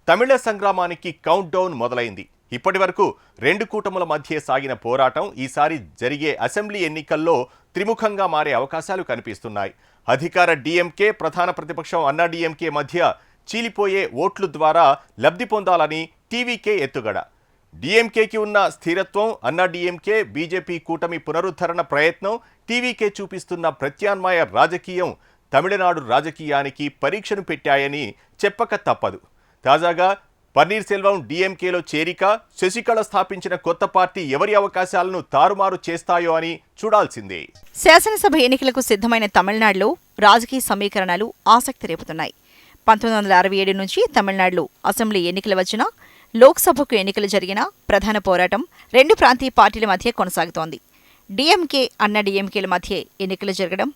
తమిళ సంగ్రామానికి count down మొదలైంది. ఇప్పటి వరకు రెండు కూటముల మధ్య సాగిన పోరాటం ఈసారి జరిగే అసెంబ్లీ ఎన్నికల్లో త్రిముఖంగా మారే అవకాశాలు కనిపిస్తున్నాయి. అధికార డీఎంకే, ప్రధాన ప్రతిపక్షం అన్నా డీఎంకే మధ్య చీలిపోయే ఓట్ల ద్వారా లబ్ధి పొందాలని టీవీకే ఎత్తుగడ. డీఎంకేకి ఉన్న స్థిరత్వం, అన్నా డీఎంకే బీజేపీ కూటమి పునరుద్ధరణ ప్రయత్నం, టీవీకే చూపిస్తున్న ప్రత్యామ్నాయ రాజకీయం తమిళనాడు రాజకీయానికి పరీక్షను పెట్టాయని చెప్పక తప్పదు. తాజాగా పన్నీర్ సెల్వం డీఎంకేలో చేరిక, శశికళ స్థాపించిన కొత్త పార్టీ ఎవరి అవకాశాలను తారుమారు చేస్తాయో అని చూడాల్సిందే. శాసనసభ ఎన్నికలకు సిద్ధమైన తమిళనాడులో రాజకీయ సమీకరణాలు ఆసక్తి రేపుతున్నాయి. 1967 నుంచి తమిళనాడులో అసెంబ్లీ ఎన్నికలు వచ్చినా, లోక్సభకు ఎన్నికలు జరిగినా ప్రధాన పోరాటం రెండు ప్రాంతీయ పార్టీల మధ్య కొనసాగుతోంది. డీఎంకే, అన్నా డీఎంకేల మధ్య ఎన్నికలు జరగడం,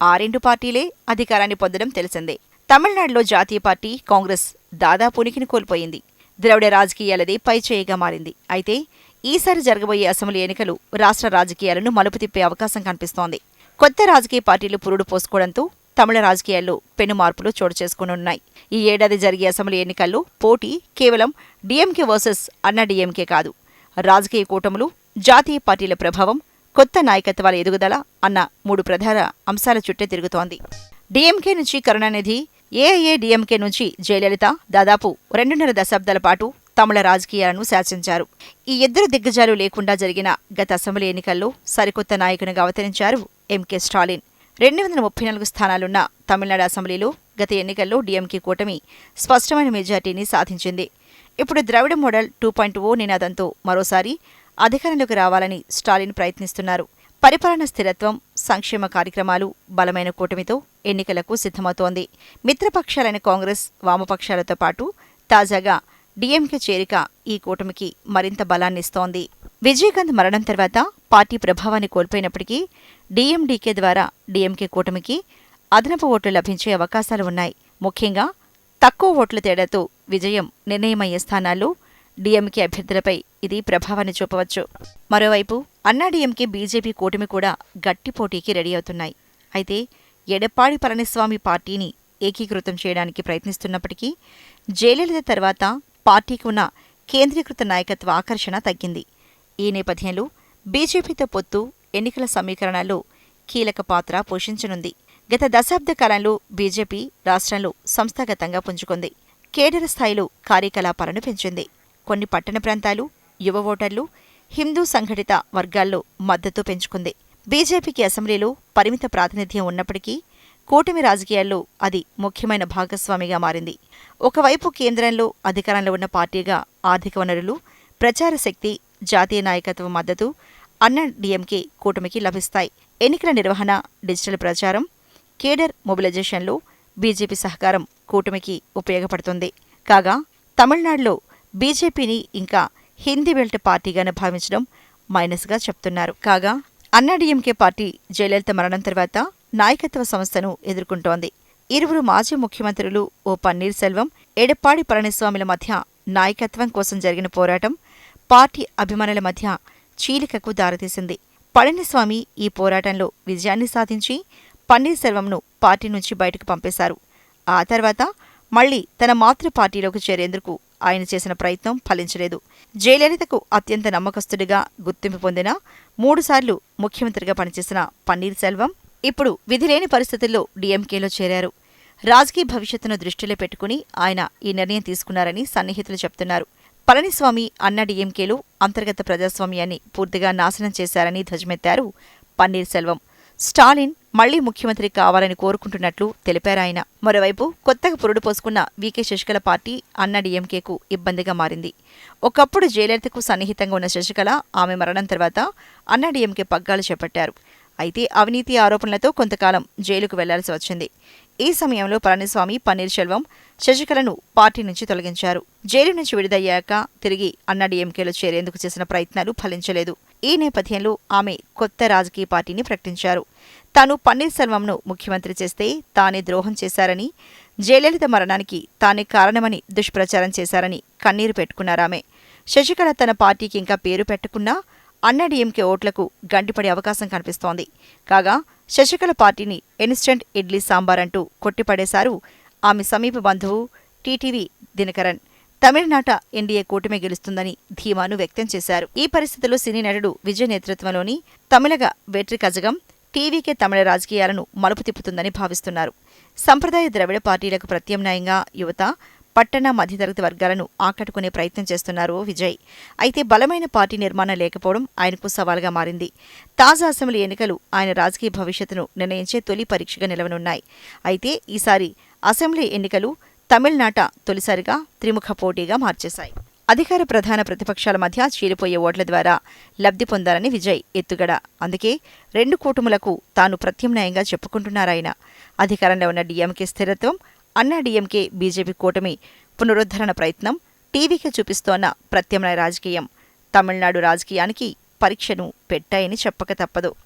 ఆ రెండు పార్టీలే అధికారాన్ని పొందడం తెలిసిందే. తమిళనాడులో జాతీయ పార్టీ కాంగ్రెస్ దాదాపు ఉనికిని కోల్పోయింది. ద్రవిడ రాజకీయాలదే పైచేయిగా మారింది. అయితే ఈసారి జరగబోయే అసెంబ్లీ ఎన్నికలు రాష్ట్ర రాజకీయాలను మలుపు తిప్పే అవకాశం కనిపిస్తోంది. కొత్త రాజకీయ పార్టీలు పురుడు పోసుకోవడంతో తమిళ రాజకీయాల్లో పెను మార్పులు చోటు చేసుకోనున్నాయి. ఈ ఏడాది జరిగే అసెంబ్లీ ఎన్నికల్లో పోటీ కేవలం డీఎంకే వర్సెస్ అన్నా డీఎంకే కాదు. రాజకీయ కూటములు, జాతీయ పార్టీల ప్రభావం, కొత్త నాయకత్వాల ఎదుగుదల అన్న మూడు ప్రధాన అంశాల చుట్టే తిరుగుతోంది. డీఎంకే నుంచి కరుణానిధి, ఏఐఏడీఎంకే నుంచి జయలలిత దాదాపు 2.5 దశాబ్దాల పాటు తమిళ రాజకీయాలను శాసించారు. ఈ ఇద్దరు దిగ్గజాలు లేకుండా జరిగిన గత అసెంబ్లీ ఎన్నికల్లో సరికొత్త నాయకునిగా అవతరించారు ఎంకే స్టాలిన్. 234 స్థానాలున్న తమిళనాడు అసెంబ్లీలో గత ఎన్నికల్లో డీఎంకే కూటమి స్పష్టమైన మెజార్టీని సాధించింది. ఇప్పుడు ద్రవిడ మోడల్ 2.0 నినాదంతో మరోసారి అధికారంలోకి రావాలని స్టాలిన్ ప్రయత్నిస్తున్నారు. పరిపాలన స్థిరత్వం, సంక్షేమ కార్యక్రమాలు, బలమైన కూటమితో ఎన్నికలకు సిద్ధమవుతోంది. మిత్రపక్షాలైన కాంగ్రెస్, వామపక్షాలతో పాటు తాజాగా డీఎంకే చేరిక ఈ కూటమికి మరింత బలాన్నిస్తోంది. విజయకాంత్ మరణం తర్వాత పార్టీ ప్రభావాన్ని కోల్పోయినప్పటికీ డీఎండీకే ద్వారా డీఎంకే కూటమికి అదనపు ఓట్లు లభించే అవకాశాలు ఉన్నాయి. ముఖ్యంగా తక్కువ ఓట్ల తేడాతో విజయం నిర్ణయమయ్యే స్థానాల్లో డీఎంకే అభ్యర్థులపై ఇది ప్రభావాన్ని చూపవచ్చు. మరోవైపు అన్నా డీఎంకే బీజేపీ కూటమి కూడా గట్టి పోటీకి రెడీ అవుతున్నాయి. అయితే ఎడప్పాడి పళనిస్వామి పార్టీని ఏకీకృతం చేయడానికి ప్రయత్నిస్తున్నప్పటికీ జయలలిత తర్వాత పార్టీకి ఉన్న కేంద్రీకృత నాయకత్వ ఆకర్షణ తగ్గింది. ఈ నేపథ్యంలో బీజేపీతో పొత్తు ఎన్నికల సమీకరణాల్లో కీలక పాత్ర పోషించనుంది. గత దశాబ్ద కాలంలో బీజేపీ రాష్ట్రంలో సంస్థాగతంగా పుంజుకుంది. కేడర్ స్థాయిలో కార్యకలాపాలను పెంచింది. కొన్ని పట్టణ ప్రాంతాలు, యువ ఓటర్లు, హిందూ సంఘటిత వర్గాల్లో మద్దతు పెంచుకుంది. బీజేపీకి అసెంబ్లీలో పరిమిత ప్రాతినిధ్యం ఉన్నప్పటికీ కూటమి రాజకీయాల్లో అది ముఖ్యమైన భాగస్వామిగా మారింది. ఒకవైపు కేంద్రంలో అధికారంలో ఉన్న పార్టీగా ఆర్థిక వనరులు, ప్రచార శక్తి, జాతీయ నాయకత్వ మద్దతు అన్నా డీఎంకే కూటమికి లభిస్తాయి. ఎన్నికల నిర్వహణ, డిజిటల్ ప్రచారం, కేడర్ మొబిలైజేషన్లో బీజేపీ సహకారం కూటమికి ఉపయోగపడుతుంది. కాగా తమిళనాడులో బీజేపీని ఇంకా హిందీ బెల్ట్ పార్టీగానే భావించడం మైనస్గా చెప్తున్నారు. కాగా అన్నా డీఎంకే పార్టీ జయలలిత మరణం తర్వాత నాయకత్వ సమస్యను ఎదుర్కొంటోంది. ఇరువురు మాజీ ముఖ్యమంత్రులు ఓ పన్నీర్ సెల్వం, ఎడప్పాడి పళనిస్వామిల మధ్య నాయకత్వం కోసం జరిగిన పోరాటం పార్టీ అభిమానుల మధ్య చీలికకు దారితీసింది. పళనిస్వామి ఈ పోరాటంలో విజయాన్ని సాధించి పన్నీర్ సెల్వంను పార్టీ నుంచి బయటకు పంపేశారు. ఆ తర్వాత మళ్లీ తన మాతృ పార్టీలోకి చేరేందుకు ఆయన చేసిన ప్రయత్నం ఫలించలేదు. జయలలితకు అత్యంత నమ్మకస్తుడిగా గుర్తింపు పొందిన 3 సార్లు ముఖ్యమంత్రిగా పనిచేసిన పన్నీర్ సెల్వం ఇప్పుడు విధిలేని పరిస్థితుల్లో డీఎంకేలో చేరారు. రాజకీయ భవిష్యత్తును దృష్టిలో పెట్టుకుని ఆయన ఈ నిర్ణయం తీసుకున్నారని సన్నిహితులు చెప్తున్నారు. పళనిస్వామి అన్నా డీఎంకేలో అంతర్గత ప్రజాస్వామ్యాన్ని పూర్తిగా నాశనం చేశారని ధ్వజమెత్తారు పన్నీర్ సెల్వం. స్టాలిన్ మళ్లీ ముఖ్యమంత్రి కావాలని కోరుకుంటున్నట్లు తెలిపారాయన. మరోవైపు కొత్తగా పురుడు పోసుకున్న వీకే శశికళ పార్టీ అన్నా డీఎంకేకు ఇబ్బందిగా మారింది. ఒకప్పుడు జయలలితకు సన్నిహితంగా ఉన్న శశికళ ఆమె మరణం తర్వాత అన్నా డీఎంకే పగ్గాలు చేపట్టారు. అయితే అవినీతి ఆరోపణలతో కొంతకాలం జైలుకు వెళ్లాల్సి వచ్చింది. ఈ సమయంలో పళనిస్వామి, పన్నీర్ సెల్వం శశికళను పార్టీ నుంచి తొలగించారు. జైలు నుంచి విడుదలయ్యాక తిరిగి అన్నా డీఎంకేలో చేరేందుకు చేసిన ప్రయత్నాలు ఫలించలేదు. ఈ నేపథ్యంలో ఆమె కొత్త రాజకీయ పార్టీని ప్రకటించారు. తాను పన్నీర్ సెల్వంను ముఖ్యమంత్రి చేస్తే తానే ద్రోహం చేశారని, జయలలిత మరణానికి తానే కారణమని దుష్ప్రచారం చేశారని కన్నీరు పెట్టుకున్నారామె. శశికళ తన పార్టీకి ఇంకా పేరు పెట్టుకున్నా అన్నా డీఎంకే ఓట్లకు గండిపడే అవకాశం కనిపిస్తోంది. కాగా శశికళ పార్టీని ఇన్స్టంట్ ఇడ్లీ సాంబార్ అంటూ కొట్టిపడేశారు ఆమె సమీప బంధువు టీటీవీ దినకరన్. తమిళనాట ఎన్డీఏ కూటమి గెలుస్తుందని ధీమాను వ్యక్తం చేశారు. ఈ పరిస్థితుల్లో సినీ నటుడు విజయ్ నేతృత్వంలోని తమిళగ వెట్రి కజగం టీవీకే తమిళ రాజకీయాలను మలుపు తిప్పుతుందని భావిస్తున్నారు. సంప్రదాయ ద్రవిడ పార్టీలకు ప్రత్యామ్నాయంగా యువత, పట్టణ మధ్యతరగతి వర్గాలను ఆకట్టుకునే ప్రయత్నం చేస్తున్నారు విజయ్. అయితే బలమైన పార్టీ నిర్మాణం లేకపోవడం ఆయనకు సవాల్గా మారింది. తాజా అసెంబ్లీ ఎన్నికలు ఆయన రాజకీయ భవిష్యత్తును నిర్ణయించే తొలి పరీక్షగా నిలవనున్నాయి. అయితే ఈసారి అసెంబ్లీ ఎన్నికలు తమిళనాట తొలిసారిగా త్రిముఖ పోటీగా మార్చేశాయి. అధికార ప్రధాన ప్రతిపక్షాల మధ్య చీలిపోయే ఓట్ల ద్వారా లబ్ధి పొందాలని విజయ్ ఎత్తుగడ. అందుకే రెండు కూటములకు తాను ప్రత్యామ్నాయంగా చెప్పుకుంటున్నారాయన. అధికారంలో ఉన్న డీఎంకే స్థిరత్వం, అన్నా డీఎంకే బీజేపీ కూటమి పునరుద్ధరణ ప్రయత్నం, టీవీకి చూపిస్తోన్న ప్రత్యామ్నాయ రాజకీయం తమిళనాడు రాజకీయానికి పరీక్షను పెట్టాయని చెప్పక తప్పదు.